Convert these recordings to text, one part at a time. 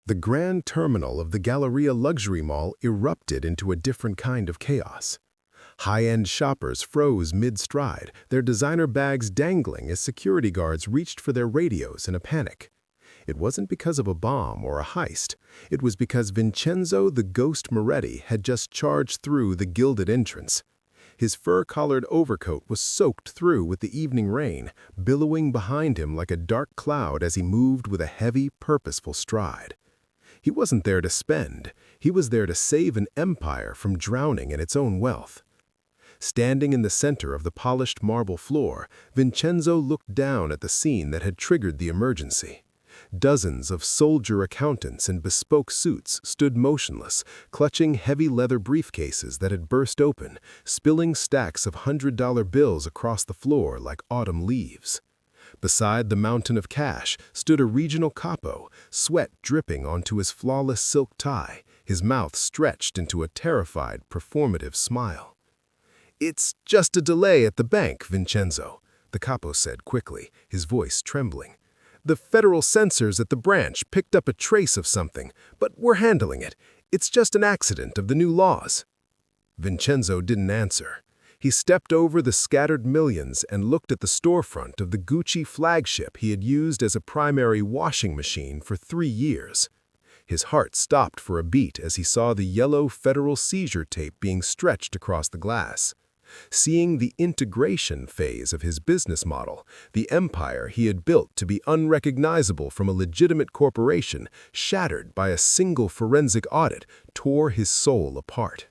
The grand terminal of the Galleria luxury mall erupted into a different kind of chaos. High-end shoppers froze mid-stride, their designer bags dangling as security guards reached for their radios in a panic. It wasn't because of a bomb or a heist. It was because Vincenzo the Ghost Moretti had just charged through the gilded entrance. His fur-collared overcoat was soaked through with the evening rain, billowing behind him like a dark cloud as he moved with a heavy, purposeful stride. He wasn't there to spend. He was there to save an empire from drowning in its own wealth. Standing in the center of the polished marble floor, Vincenzo looked down at the scene that had triggered the emergency. Dozens of soldier accountants in bespoke suits stood motionless, clutching heavy leather briefcases that had burst open, spilling stacks of $100 bills across the floor like autumn leaves. Beside the mountain of cash stood a regional capo, sweat dripping onto his flawless silk tie, his mouth stretched into a terrified, performative smile. "It's just a delay at the bank, Vincenzo," the capo said quickly, his voice trembling. "The federal censors at the branch picked up a trace of something, but we're handling it. It's just an accident of the new laws." Vincenzo didn't answer. He stepped over the scattered millions and looked at the storefront of the Gucci flagship he had used as a primary washing machine for 3 years. His heart stopped for a beat as he saw the yellow federal seizure tape being stretched across the glass. Seeing the integration phase of his business model, the empire he had built to be unrecognizable from a legitimate corporation, shattered by a single forensic audit, tore his soul apart.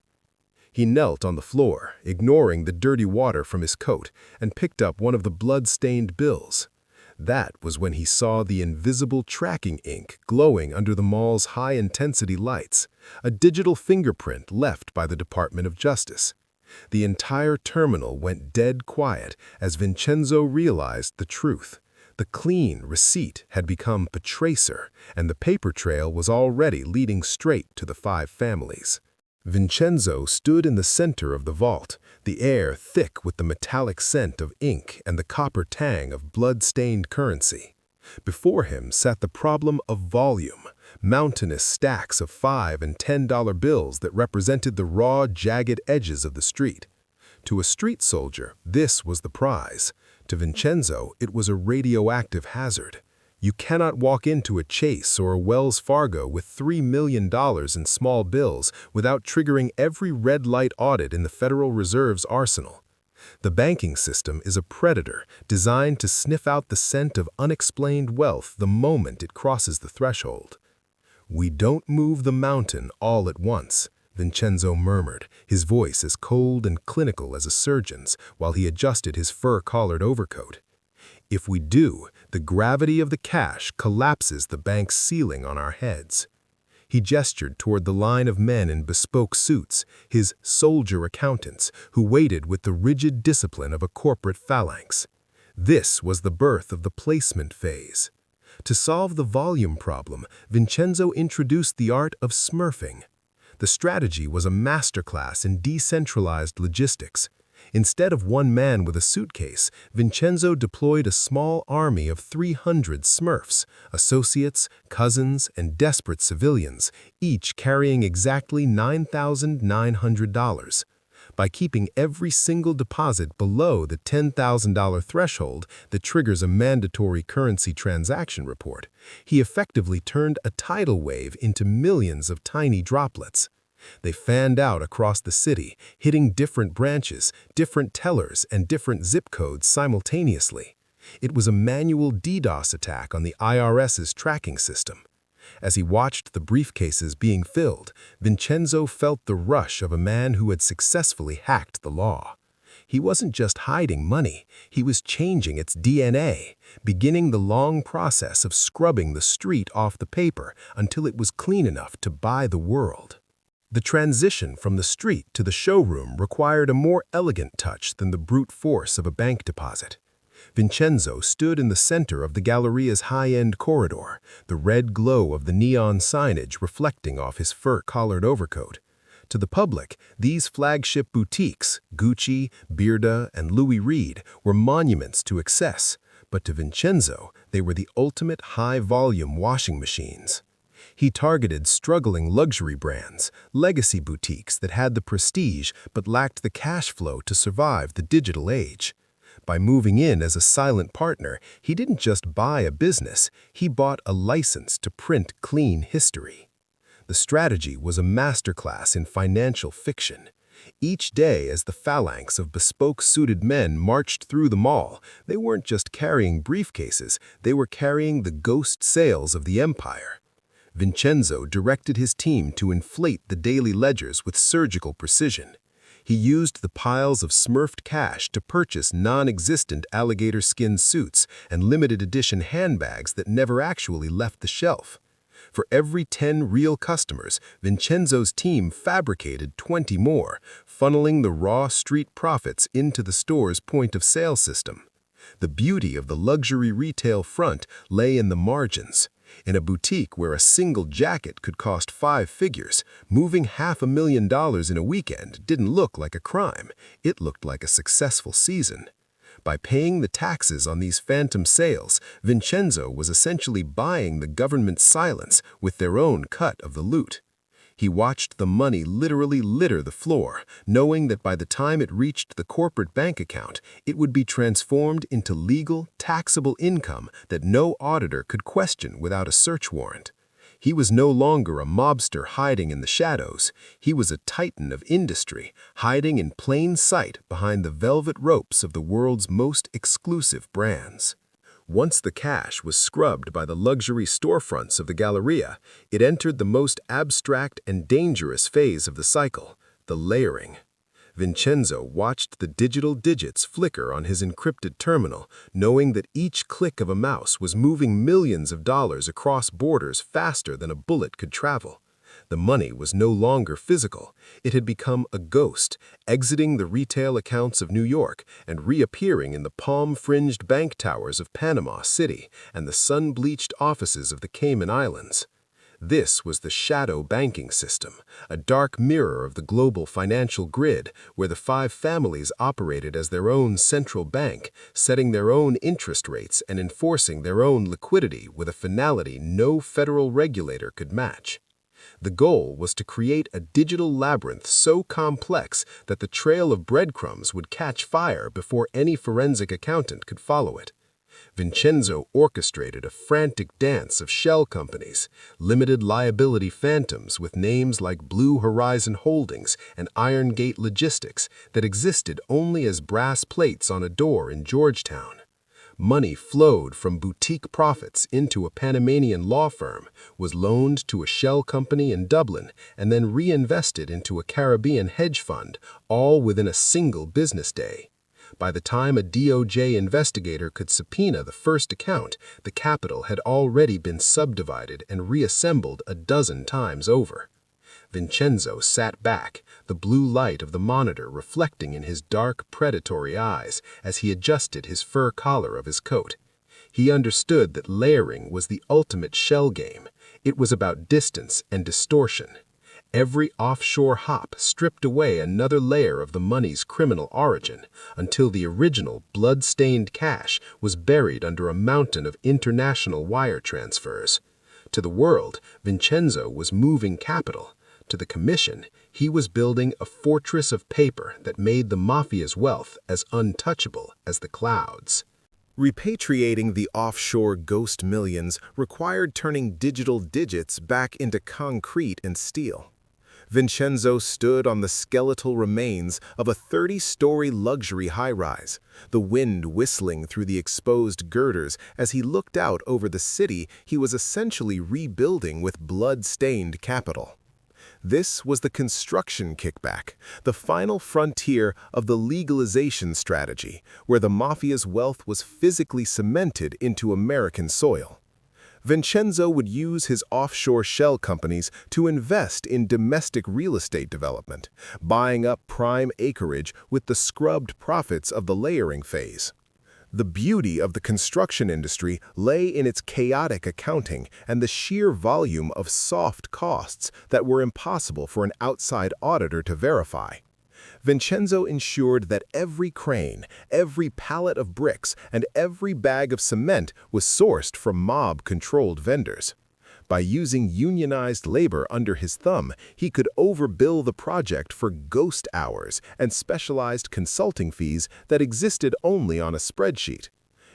He knelt on the floor, ignoring the dirty water from his coat, and picked up one of the blood-stained bills. That was when he saw the invisible tracking ink glowing under the mall's high-intensity lights, a digital fingerprint left by the Department of Justice. The entire terminal went dead quiet as Vincenzo realized the truth. The clean receipt had become patracer, and the paper trail was already leading straight to the 5 families. Vincenzo stood in the center of the vault, the air thick with the metallic scent of ink and the copper tang of blood-stained currency. Before him sat the problem of volume, mountainous stacks of $5 and $10 bills that represented the raw, jagged edges of the street. To a street soldier, this was the prize. To Vincenzo, it was a radioactive hazard. You cannot walk into a Chase or a Wells Fargo with $3 million in small bills without triggering every red light audit in the Federal Reserve's arsenal. The banking system is a predator designed to sniff out the scent of unexplained wealth the moment it crosses the threshold. "We don't move the mountain all at once," Vincenzo murmured, his voice as cold and clinical as a surgeon's while he adjusted his fur-collared overcoat. "If we do, the gravity of the cash collapses the bank's ceiling on our heads." He gestured toward the line of men in bespoke suits, his soldier accountants, who waited with the rigid discipline of a corporate phalanx. This was the birth of the placement phase. To solve the volume problem, Vincenzo introduced the art of smurfing. The strategy was a masterclass in decentralized logistics. Instead of one man with a suitcase, Vincenzo deployed a small army of 300 smurfs, associates, cousins, and desperate civilians, each carrying exactly $9,900. By keeping every single deposit below the $10,000 threshold that triggers a mandatory currency transaction report, he effectively turned a tidal wave into millions of tiny droplets. They fanned out across the city, hitting different branches, different tellers, and different zip codes simultaneously. It was a manual DDoS attack on the IRS's tracking system. As he watched the briefcases being filled, Vincenzo felt the rush of a man who had successfully hacked the law. He wasn't just hiding money, he was changing its DNA, beginning the long process of scrubbing the street off the paper until it was clean enough to buy the world. The transition from the street to the showroom required a more elegant touch than the brute force of a bank deposit. Vincenzo stood in the center of the Galleria's high-end corridor, the red glow of the neon signage reflecting off his fur-collared overcoat. To the public, these flagship boutiques, Gucci, Birda, and Louis Reed, were monuments to excess, but to Vincenzo, they were the ultimate high-volume washing machines. He targeted struggling luxury brands, legacy boutiques that had the prestige but lacked the cash flow to survive the digital age. By moving in as a silent partner, he didn't just buy a business, he bought a license to print clean history. The strategy was a masterclass in financial fiction. Each day, as the phalanx of bespoke-suited men marched through the mall, they weren't just carrying briefcases, they were carrying the ghost sales of the empire. Vincenzo directed his team to inflate the daily ledgers with surgical precision. He used the piles of smurfed cash to purchase non-existent alligator skin suits and limited-edition handbags that never actually left the shelf. For every 10 real customers, Vincenzo's team fabricated 20 more, funneling the raw street profits into the store's point-of-sale system. The beauty of the luxury retail front lay in the margins. In a boutique where a single jacket could cost 5 figures, moving $500,000 in a weekend didn't look like a crime. It looked like a successful season. By paying the taxes on these phantom sales, Vincenzo was essentially buying the government's silence with their own cut of the loot. He watched the money literally litter the floor, knowing that by the time it reached the corporate bank account, it would be transformed into legal, taxable income that no auditor could question without a search warrant. He was no longer a mobster hiding in the shadows. He was a titan of industry, hiding in plain sight behind the velvet ropes of the world's most exclusive brands. Once the cash was scrubbed by the luxury storefronts of the Galleria, it entered the most abstract and dangerous phase of the cycle, the layering. Vincenzo watched the digital digits flicker on his encrypted terminal, knowing that each click of a mouse was moving millions of dollars across borders faster than a bullet could travel. The money was no longer physical. It had become a ghost, exiting the retail accounts of New York and reappearing in the palm-fringed bank towers of Panama City and the sun-bleached offices of the Cayman Islands. This was the shadow banking system, a dark mirror of the global financial grid where the 5 families operated as their own central bank, setting their own interest rates and enforcing their own liquidity with a finality no federal regulator could match. The goal was to create a digital labyrinth so complex that the trail of breadcrumbs would catch fire before any forensic accountant could follow it. Vincenzo orchestrated a frantic dance of shell companies, limited liability phantoms with names like Blue Horizon Holdings and Iron Gate Logistics that existed only as brass plates on a door in Georgetown. Money flowed from boutique profits into a Panamanian law firm, was loaned to a shell company in Dublin, and then reinvested into a Caribbean hedge fund, all within a single business day. By the time a DOJ investigator could subpoena the first account, the capital had already been subdivided and reassembled a dozen times over. Vincenzo sat back, the blue light of the monitor reflecting in his dark, predatory eyes as he adjusted his fur collar of his coat. He understood that layering was the ultimate shell game. It was about distance and distortion. Every offshore hop stripped away another layer of the money's criminal origin until the original blood-stained cash was buried under a mountain of international wire transfers. To the world, Vincenzo was moving capital. To the Commission, he was building a fortress of paper that made the Mafia's wealth as untouchable as the clouds. Repatriating the offshore ghost millions required turning digital digits back into concrete and steel. Vincenzo stood on the skeletal remains of a 30-story luxury high-rise, the wind whistling through the exposed girders as he looked out over the city he was essentially rebuilding with blood-stained capital. This was the construction kickback, the final frontier of the legalization strategy, where the Mafia's wealth was physically cemented into American soil. Vincenzo would use his offshore shell companies to invest in domestic real estate development, buying up prime acreage with the scrubbed profits of the layering phase. The beauty of the construction industry lay in its chaotic accounting and the sheer volume of soft costs that were impossible for an outside auditor to verify. Vincenzo ensured that every crane, every pallet of bricks, and every bag of cement was sourced from mob-controlled vendors. By using unionized labor under his thumb, he could overbill the project for ghost hours and specialized consulting fees that existed only on a spreadsheet.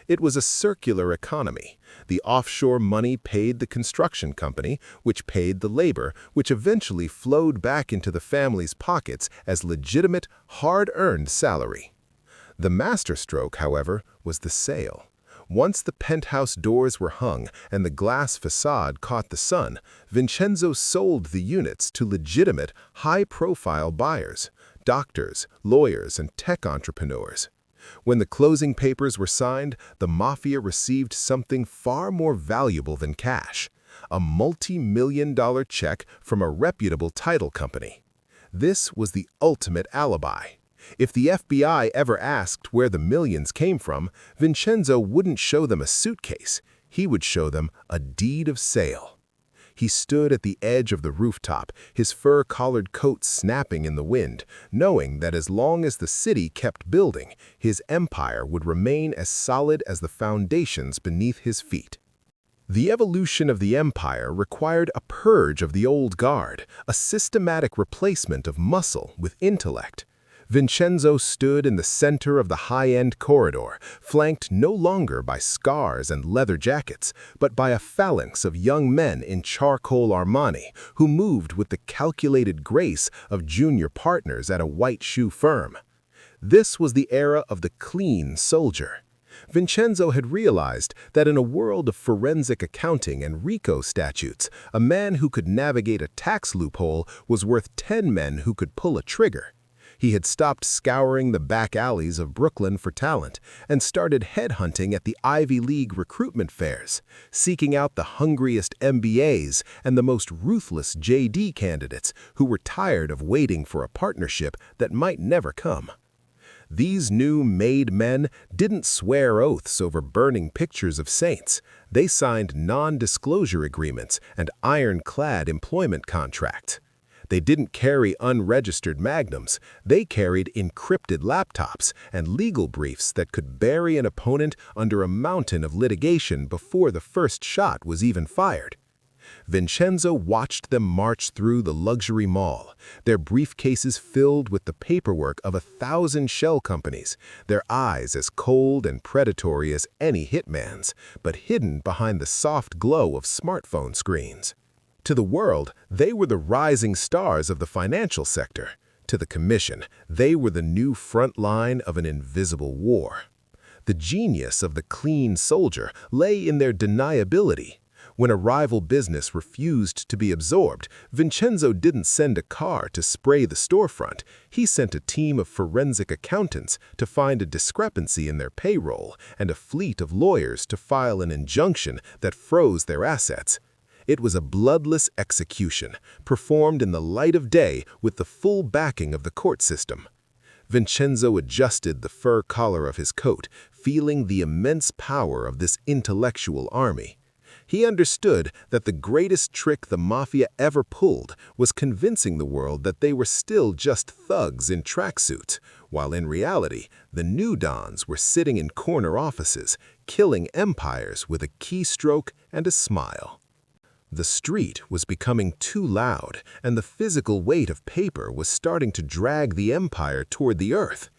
It was a circular economy. The offshore money paid the construction company, which paid the labor, which eventually flowed back into the family's pockets as legitimate, hard-earned salary. The masterstroke, however, was the sale. Once the penthouse doors were hung and the glass facade caught the sun, Vincenzo sold the units to legitimate, high-profile buyers, doctors, lawyers, and tech entrepreneurs. When the closing papers were signed, the Mafia received something far more valuable than cash, a multi-million-dollar check from a reputable title company. This was the ultimate alibi. If the FBI ever asked where the millions came from, Vincenzo wouldn't show them a suitcase. He would show them a deed of sale. He stood at the edge of the rooftop, his fur-collared coat snapping in the wind, knowing that as long as the city kept building, his empire would remain as solid as the foundations beneath his feet. The evolution of the empire required a purge of the old guard, a systematic replacement of muscle with intellect. Vincenzo stood in the center of the high-end corridor, flanked no longer by scars and leather jackets, but by a phalanx of young men in charcoal Armani who moved with the calculated grace of junior partners at a white shoe firm. This was the era of the clean soldier. Vincenzo had realized that in a world of forensic accounting and RICO statutes, a man who could navigate a tax loophole was worth 10 men who could pull a trigger. He had stopped scouring the back alleys of Brooklyn for talent and started headhunting at the Ivy League recruitment fairs, seeking out the hungriest MBAs and the most ruthless JD candidates who were tired of waiting for a partnership that might never come. These new made men didn't swear oaths over burning pictures of saints. They signed non-disclosure agreements and ironclad employment contracts. They didn't carry unregistered magnums. They carried encrypted laptops and legal briefs that could bury an opponent under a mountain of litigation before the first shot was even fired. Vincenzo watched them march through the luxury mall, their briefcases filled with the paperwork of 1,000 shell companies, their eyes as cold and predatory as any hitman's, but hidden behind the soft glow of smartphone screens. To the world, they were the rising stars of the financial sector. To the Commission, they were the new front line of an invisible war. The genius of the clean soldier lay in their deniability. When a rival business refused to be absorbed, Vincenzo didn't send a car to spray the storefront. He sent a team of forensic accountants to find a discrepancy in their payroll and a fleet of lawyers to file an injunction that froze their assets. It was a bloodless execution, performed in the light of day with the full backing of the court system. Vincenzo adjusted the fur collar of his coat, feeling the immense power of this intellectual army. He understood that the greatest trick the Mafia ever pulled was convincing the world that they were still just thugs in tracksuits, while in reality, the new dons were sitting in corner offices, killing empires with a keystroke and a smile. The street was becoming too loud, and the physical weight of paper was starting to drag the empire toward the earth.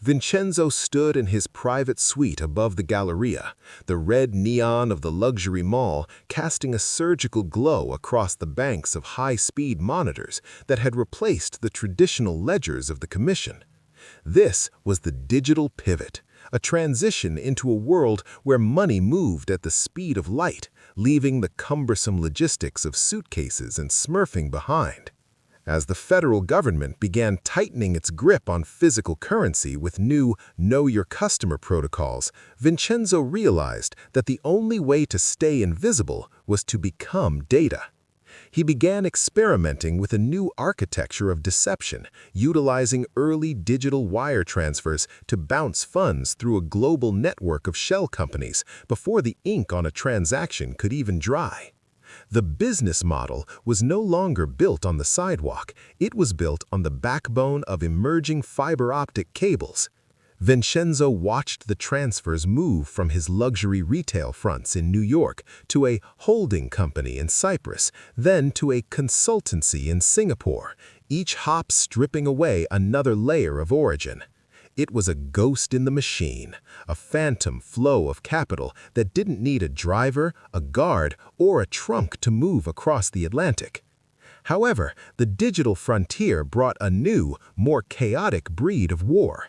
Vincenzo stood in his private suite above the Galleria, the red neon of the luxury mall casting a surgical glow across the banks of high-speed monitors that had replaced the traditional ledgers of the Commission. This was the digital pivot, a transition into a world where money moved at the speed of light, leaving the cumbersome logistics of suitcases and smurfing behind. As the federal government began tightening its grip on physical currency with new know-your-customer protocols, Vincenzo realized that the only way to stay invisible was to become data. He began experimenting with a new architecture of deception, utilizing early digital wire transfers to bounce funds through a global network of shell companies before the ink on a transaction could even dry. The business model was no longer built on the sidewalk. It was built on the backbone of emerging fiber optic cables. Vincenzo watched the transfers move from his luxury retail fronts in New York to a holding company in Cyprus, then to a consultancy in Singapore, each hop stripping away another layer of origin. It was a ghost in the machine, a phantom flow of capital that didn't need a driver, a guard, or a trunk to move across the Atlantic. However, the digital frontier brought a new, more chaotic breed of war.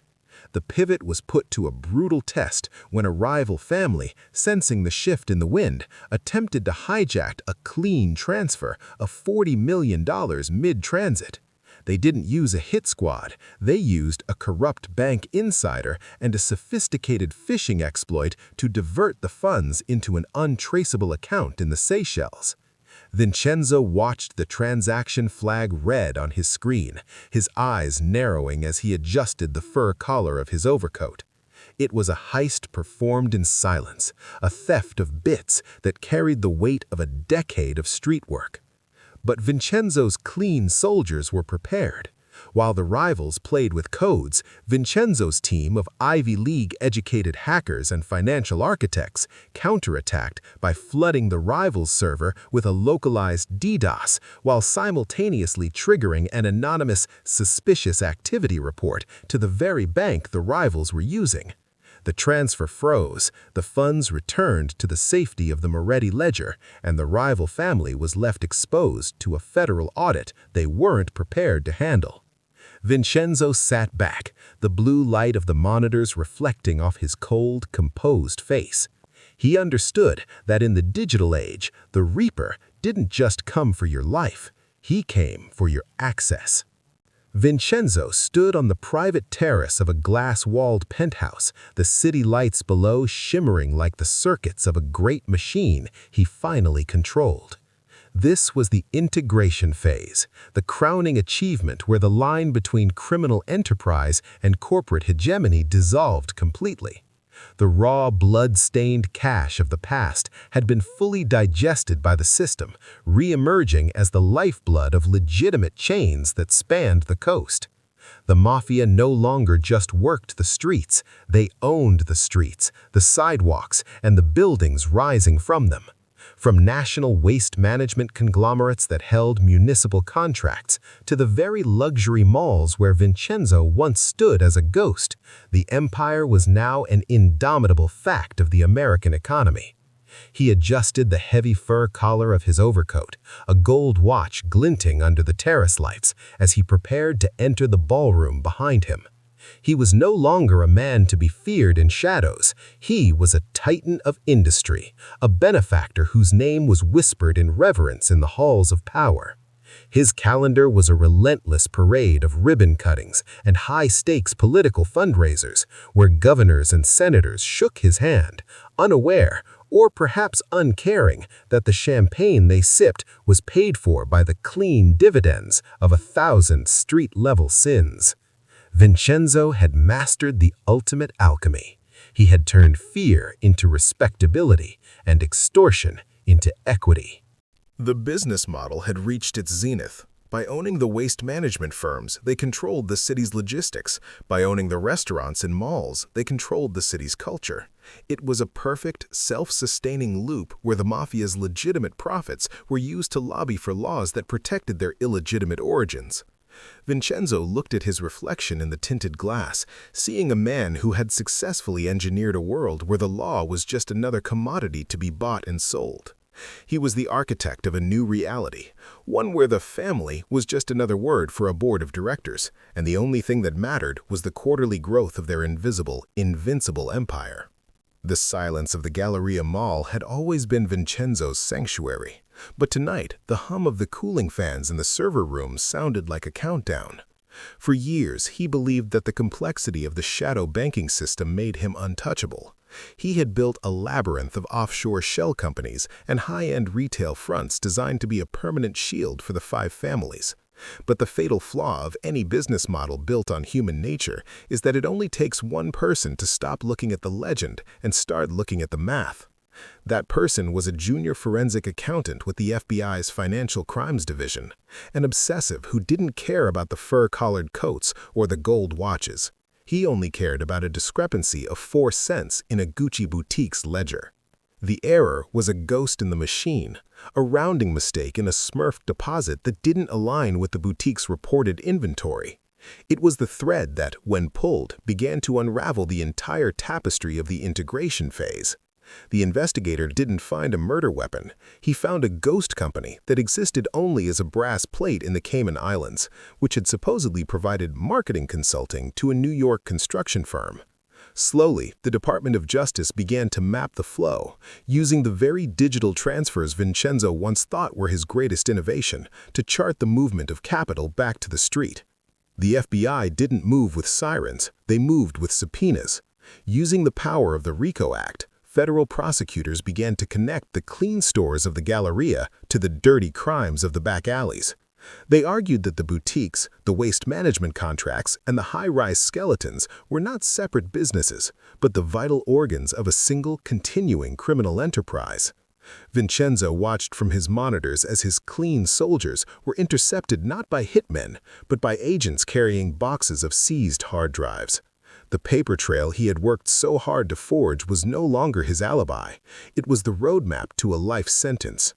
The pivot was put to a brutal test when a rival family, sensing the shift in the wind, attempted to hijack a clean transfer of $40 million mid-transit. They didn't use a hit squad, they used a corrupt bank insider and a sophisticated phishing exploit to divert the funds into an untraceable account in the Seychelles. Vincenzo watched the transaction flag red on his screen, his eyes narrowing as he adjusted the fur collar of his overcoat. It was a heist performed in silence, a theft of bits that carried the weight of a decade of street work. But Vincenzo's clean soldiers were prepared. While the rivals played with codes, Vincenzo's team of Ivy League-educated hackers and financial architects counterattacked by flooding the rival's server with a localized DDoS while simultaneously triggering an anonymous suspicious activity report to the very bank the rivals were using. The transfer froze, the funds returned to the safety of the Moretti ledger, and the rival family was left exposed to a federal audit they weren't prepared to handle. Vincenzo sat back, the blue light of the monitors reflecting off his cold, composed face. He understood that in the digital age, the Reaper didn't just come for your life, he came for your access. Vincenzo stood on the private terrace of a glass-walled penthouse, the city lights below shimmering like the circuits of a great machine he finally controlled. This was the integration phase, the crowning achievement where the line between criminal enterprise and corporate hegemony dissolved completely. The raw, blood-stained cash of the past had been fully digested by the system, re-emerging as the lifeblood of legitimate chains that spanned the coast. The Mafia no longer just worked the streets, they owned the streets, the sidewalks, and the buildings rising from them. From national waste management conglomerates that held municipal contracts to the very luxury malls where Vincenzo once stood as a ghost, the empire was now an indomitable fact of the American economy. He adjusted the heavy fur collar of his overcoat, a gold watch glinting under the terrace lights, as he prepared to enter the ballroom behind him. He was no longer a man to be feared in shadows. He was a titan of industry, a benefactor whose name was whispered in reverence in the halls of power. His calendar was a relentless parade of ribbon cuttings and high-stakes political fundraisers, where governors and senators shook his hand, unaware, or perhaps uncaring, that the champagne they sipped was paid for by the clean dividends of 1,000 street-level sins. Vincenzo had mastered the ultimate alchemy. He had turned fear into respectability and extortion into equity. The business model had reached its zenith. By owning the waste management firms, they controlled the city's logistics. By owning the restaurants and malls, they controlled the city's culture. It was a perfect, self-sustaining loop where the Mafia's legitimate profits were used to lobby for laws that protected their illegitimate origins. Vincenzo looked at his reflection in the tinted glass, seeing a man who had successfully engineered a world where the law was just another commodity to be bought and sold. He was the architect of a new reality, one where the family was just another word for a board of directors, and the only thing that mattered was the quarterly growth of their invisible, invincible empire. The silence of the Galleria Mall had always been Vincenzo's sanctuary, but tonight the hum of the cooling fans in the server rooms sounded like a countdown. For years, he believed that the complexity of the shadow banking system made him untouchable. He had built a labyrinth of offshore shell companies and high-end retail fronts designed to be a permanent shield for the five families. But the fatal flaw of any business model built on human nature is that it only takes one person to stop looking at the legend and start looking at the math. That person was a junior forensic accountant with the FBI's Financial Crimes Division, an obsessive who didn't care about the fur-collared coats or the gold watches. He only cared about a discrepancy of 4 cents in a Gucci boutique's ledger. The error was a ghost in the machine, a rounding mistake in a Smurf deposit that didn't align with the boutique's reported inventory. It was the thread that, when pulled, began to unravel the entire tapestry of the integration phase. The investigator didn't find a murder weapon. He found a ghost company that existed only as a brass plate in the Cayman Islands, which had supposedly provided marketing consulting to a New York construction firm. Slowly, the Department of Justice began to map the flow, using the very digital transfers Vincenzo once thought were his greatest innovation to chart the movement of capital back to the street. The FBI didn't move with sirens, they moved with subpoenas. Using the power of the RICO Act, federal prosecutors began to connect the clean stores of the Galleria to the dirty crimes of the back alleys. They argued that the boutiques, the waste management contracts, and the high-rise skeletons were not separate businesses, but the vital organs of a single, continuing criminal enterprise. Vincenzo watched from his monitors as his clean soldiers were intercepted not by hitmen, but by agents carrying boxes of seized hard drives. The paper trail he had worked so hard to forge was no longer his alibi. It was the roadmap to a life sentence.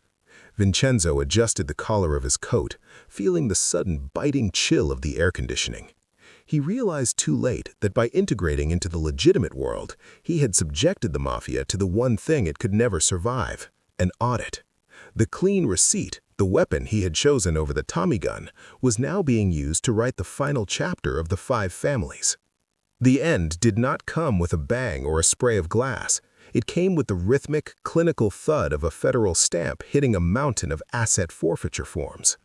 Vincenzo adjusted the collar of his coat, feeling the sudden biting chill of the air conditioning. He realized too late that by integrating into the legitimate world, he had subjected the Mafia to the one thing it could never survive: an audit. The clean receipt, the weapon he had chosen over the Tommy gun, was now being used to write the final chapter of the 5 families. The end did not come with a bang or a spray of glass. It came with the rhythmic, clinical thud of a federal stamp hitting a mountain of asset forfeiture forms.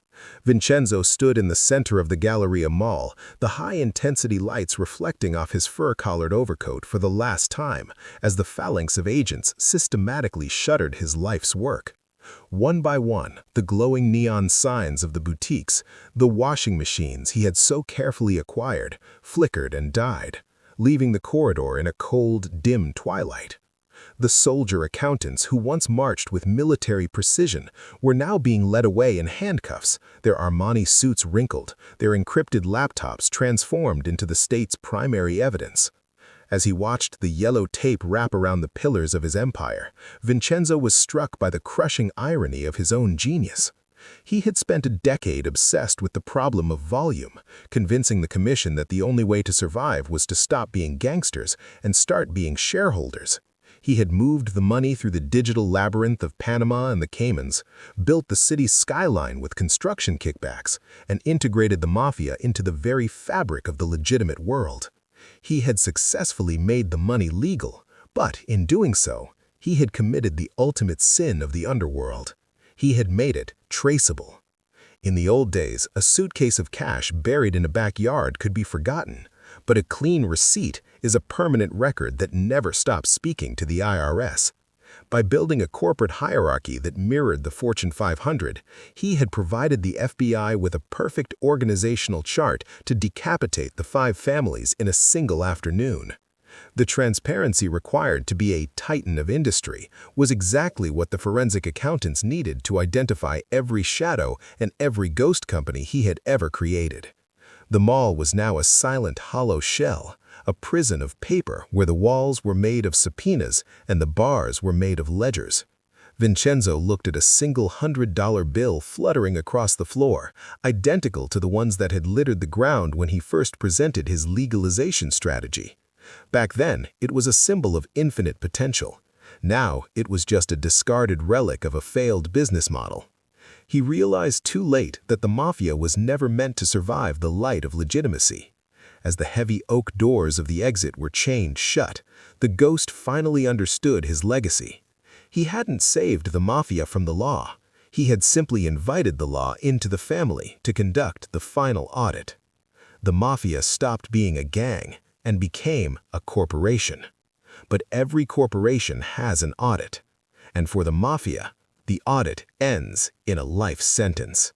Vincenzo stood in the center of the Galleria Mall, the high-intensity lights reflecting off his fur-collared overcoat for the last time as the phalanx of agents systematically shuttered his life's work. One by one, the glowing neon signs of the boutiques, the washing machines he had so carefully acquired, flickered and died, leaving the corridor in a cold, dim twilight. The soldier accountants who once marched with military precision were now being led away in handcuffs, their Armani suits wrinkled, their encrypted laptops transformed into the state's primary evidence. As he watched the yellow tape wrap around the pillars of his empire, Vincenzo was struck by the crushing irony of his own genius. He had spent a decade obsessed with the problem of volume, convincing the commission that the only way to survive was to stop being gangsters and start being shareholders. He had moved the money through the digital labyrinth of Panama and the Caymans, built the city's skyline with construction kickbacks, and integrated the Mafia into the very fabric of the legitimate world. He had successfully made the money legal, but in doing so, he had committed the ultimate sin of the underworld. He had made it traceable. In the old days, a suitcase of cash buried in a backyard could be forgotten, but a clean receipt is a permanent record that never stops speaking to the IRS. By building a corporate hierarchy that mirrored the Fortune 500, he had provided the FBI with a perfect organizational chart to decapitate the 5 families in a single afternoon. The transparency required to be a titan of industry was exactly what the forensic accountants needed to identify every shadow and every ghost company he had ever created. The mall was now a silent, hollow shell, a prison of paper where the walls were made of subpoenas and the bars were made of ledgers. Vincenzo looked at a single $100 bill fluttering across the floor, identical to the ones that had littered the ground when he first presented his legalization strategy. Back then, it was a symbol of infinite potential. Now, it was just a discarded relic of a failed business model. He realized too late that the Mafia was never meant to survive the light of legitimacy. As the heavy oak doors of the exit were chained shut, the ghost finally understood his legacy. He hadn't saved the Mafia from the law. He had simply invited the law into the family to conduct the final audit. The Mafia stopped being a gang and became a corporation. But every corporation has an audit. And for the Mafia, the audit ends in a life sentence.